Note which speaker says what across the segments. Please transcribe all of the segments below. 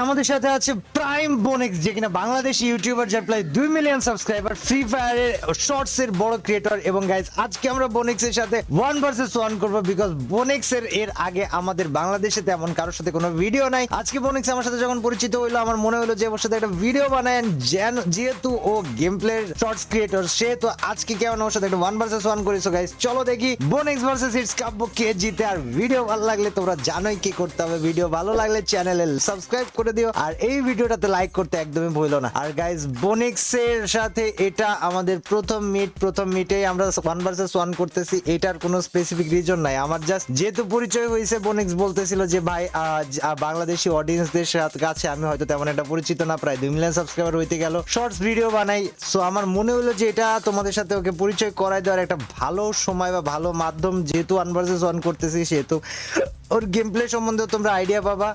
Speaker 1: আমাদের সাথে আছে প্রাইম বোনেক্স, যে কিনা বাংলাদেশি ইউটিউবার, যার প্রায় 2 মিলিয়ন সাবস্ক্রাইবার, ফ্রি ফায়ারের শর্টস এর বড় ক্রিয়েটর। এবং গাইস, আজকে আমরা বোনেক্স এর সাথে 1 ভার্সেস 1 করব, বিকজ বোনেক্স এর আগে আমাদের বাংলাদেশে তেমন কারোর সাথে কোনো ভিডিও নাই। আজকে বোনেক্স আমার সাথে যখন পরিচিত হইলো, আমার মনে হলো যে ওর সাথে একটা ভিডিও বানায়, যেহেতু ও গেম প্লে শর্টস ক্রিয়েটর, সে তো আজকে কেমন ওর সাথে একটা 1 ভার্সেস 1 করিস। গাইস চলো দেখি বোনেক্স ভার্সেস ইটস কাব্য কে জিতে। আর ভিডিও ভালো লাগলে তোমরা জানোই কি করতে হবে, ভিডিও ভালো লাগলে চ্যানেলে সাবস্ক্রাইব করে দিও, আর এই ভিডিওটাতে লাইক করতে একদমই ভুলো না। আর গাইস, বোনেক্স এর সাথে এটা আমাদের প্রথম মিটেই আমরা 1 ভার্সেস 1 করতেছি। এটার কোনো স্পেসিফিক রিজন নাই, আমার জাস্ট যেহেতু পরিচয় হয়েছে, বোনেক্স বলতেছিল যে ভাই বাংলাদেশি অডিয়েন্সদের কাছে আমি হয়তো তেমন একটা পরিচিত না, প্রায় 2 মিলিয়ন সাবস্ক্রাইবার হইতে গেল, শর্টস ভিডিও বানাই। সো আমার মনে হলো যে এটা তোমাদের সাথে ওকে পরিচয় করাই দেওয়ার একটা ভালো সময় বা ভালো মাধ্যম, যেহেতু 1 ভার্সেস 1 করতেছি, সেহেতু ওর গেম প্লে সম্বন্ধে তোমরা আইডিয়া পাবা।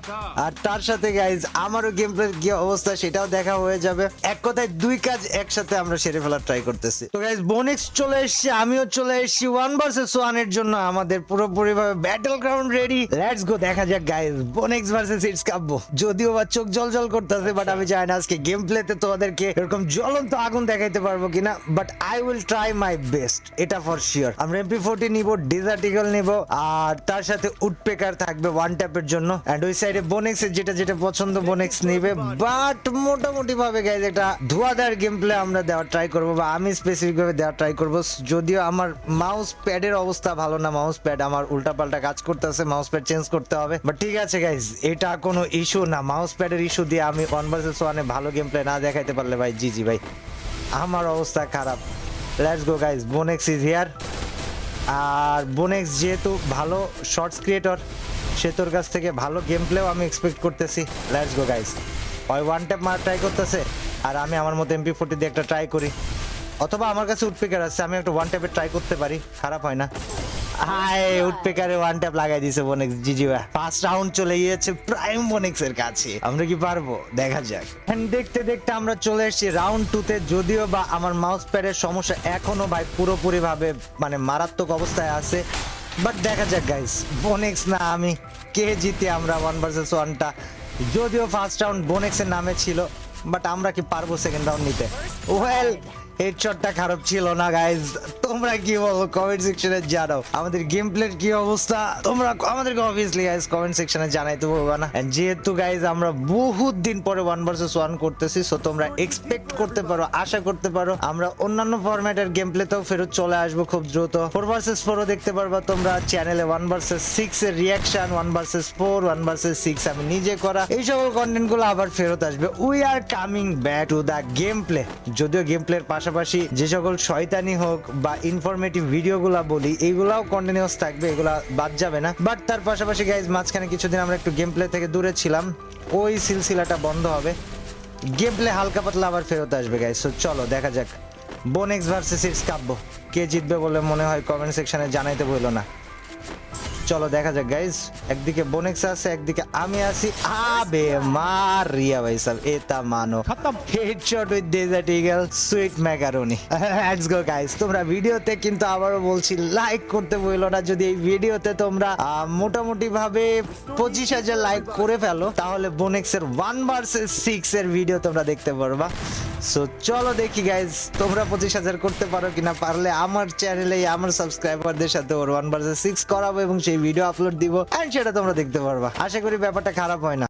Speaker 1: আর তার সাথে গাইজ আমারও গেম প্লে কি অবস্থা সেটাও দেখা হয়ে যাবে। এক কথায় দুই কাজ একসাথে আমরা সেরে ফেলার ট্রাই করতেছি। তো গাইজ, বোনেক্স চলে এসেছে, আমিও চলে এসেছি 1 ভার্সেস 1 এর জন্য। আমাদের পুরোপুরি ভাবে battle ground ready, let's go. দেখা যাক গাইজ, বোনেক্স ভার্সেস ইটস কাব্য। যদিও বা চোখ জল করতেছে, বাট আমি জানি না আজকে গেম প্লেতে তোমাদেরকে এরকম জ্বলন্ত আগুন দেখাইতে পারবো কিনা, but I will try my best, এটা ফর শিওর। আমরা MP40 নিব, ডেজার্ট ইগল নিব, আর তার সাথে উডপেকার থাকবে 1 ট্যাপের জন্য। এন্ড ওই সাইডে বোনেক্স এর যেটা পছন্দ বোনেক্স নিবে। বাট মোটামুটি ভাবে গাইজ একটা ধোয়াদার গেম প্লে আমরা দেওয়ার ট্রাই করবো, বা আমি স্পেসিফিক ভাবে দেওয়ার ট্রাই করবো। যদিও আমার মাউস প্যাডের অবস্থা ভালো না, মাউস প্যাড আমার উল্টাপাল্টা কাজ করতেছে, মাউস প্যাড চেঞ্জ করতে হবে। বাট ঠিক আছে গাইজ, এটা কোনো ইস্যু না, মাউস প্যাডের ইস্যু দিয়ে আমি 1 ভার্সেস 1 এ ভালো গেম প্লে না দেখাইতে পারলে ভাই জিজি ভাই, আমার অবস্থা খারাপ। Let's go guys, Bonex is here. আর বোনেক্স যেহেতু ভালো শর্টস ক্রিয়েটর, সে তোর কাছ থেকে ভালো গেম প্লেও আমি এক্সপেক্ট করতেছি। Let's go guys. ওই 1 ট্যাপ মারা ট্রাই করতেছে, আর আমি আমার মতো MP40 দিয়ে একটা ট্রাই করি, অথবা আমার কাছে উডপেকার আছে, আমি একটা 1 ট্যাপে ট্রাই করতে পারি, খারাপ হয় না। হাই, উডপেকারে 1 ট্যাপ লাগাই দিয়েছে বোনেক্স, জিজি ভাই। ফার্স্ট রাউন্ড চলে গিয়েছে প্রাইম বোনেক্স এর কাছে, আমরা কি পারবো দেখা যাক। দেখতে দেখতে আমরা চলে এসেছি রাউন্ড 2 তে। যদিও বা আমার মাউস প্যাডের সমস্যা এখনো ভাই পুরোপুরি ভাবে মানে মারাত্মক অবস্থায় আছে, বাট দেখা যাক গাইস, বোনেক্স না আমি, কে জিতে আমরা 1 ভার্সেস 1টা। যদিও ফার্স্ট রাউন্ড বোনেক্স এর নামে ছিল, বাট আমরা কি পারবো সেকেন্ড রাউন্ড নিতে? ওয়েল, হেডশটটা খারাপ ছিল না গাইজ। তোমরা কি বলো কমেন্ট সেকশনে জানাও, আমাদের গেম প্লের কি অবস্থা তোমরা আমাদেরকে অবভিয়াসলি গাইজ কমেন্ট সেকশনে জানাইতে পারবে না। এন্ড যেহেতু গাইজ আমরা বহুত দিন পরে 1 ভার্সেস 1 করতেছি, সো তোমরা এক্সপেক্ট করতে পারো, আশা করতে পারো আমরা অন্যান্য ফরম্যাটের গেম প্লেতেও ফেরত চলে আসবো খুব দ্রুত। 4 ভার্সেস 4ও দেখতে পারবা তোমরা চ্যানেলে। 1 ভার্সেস 6 এর রিয়াকশন, 1 ভার্সেস 4, 1 ভার্সেস 6 আমি নিজে করা, এই সকল কন্টেন্ট গুলো আবার ফেরত আসবে। We are coming back to the game play. যদিও গেম প্লের পাশাপাশি যে সকল শয়তানি হোক বা ইনফরমেটিভ ভিডিওগুলো বলি, এইগুলাও কন্টিনিউয়াস থাকবে, এগুলা বাদ যাবে না। বাট তার পাশাপাশি গাইজ, মাঝখানে কিছুদিন আমরা একটু গেম প্লে থেকে দূরে ছিলাম, ওই সিলসিলাটা বন্ধ হবে, গেম প্লে হালকা পাতলা আবার ফেরত আসবে গাইজ। সো চলো দেখা যাক, বোনেক্স ভার্সেস ইটস কাব্য কে জিতবে বলে মনে হয় কমেন্ট সেকশনে জানাইতে ভুলো না। চলো দেখা যাক গাইজ, একদিকে বোনেক্স আছে, একদিকে আমি আছি। আবে মারিয়া ভাই সাহেব, এটা মানো খতম, headshot with Desert Eagle, sweet macaroni. Let's go guys. তোমরা ভিডিওতে কিন্তু আবারও বলছি লাইক করতে ভুলো না। যদি এই ভিডিওতে তোমরা মোটামুটি ভাবে 25,000 লাইক করে ফেলো, তাহলে বোনেক্স এর 1 ভার্সেস 6 এর ভিডিও তোমরা দেখতে পারবা। সো চলো দেখি গাইজ, তোমরা 25,000 করতে পারো কিনা। পারলে আমার চ্যানেলে আমার সাবস্ক্রাইবারদের সাথে ওর 1 ভার্সেস 6 করাবো এবং সেই ভিডিও আপলোড দিব, এন্ড সেটা তোমরা দেখতে পারবা। আশা করি ব্যাপারটা খারাপ হয় না।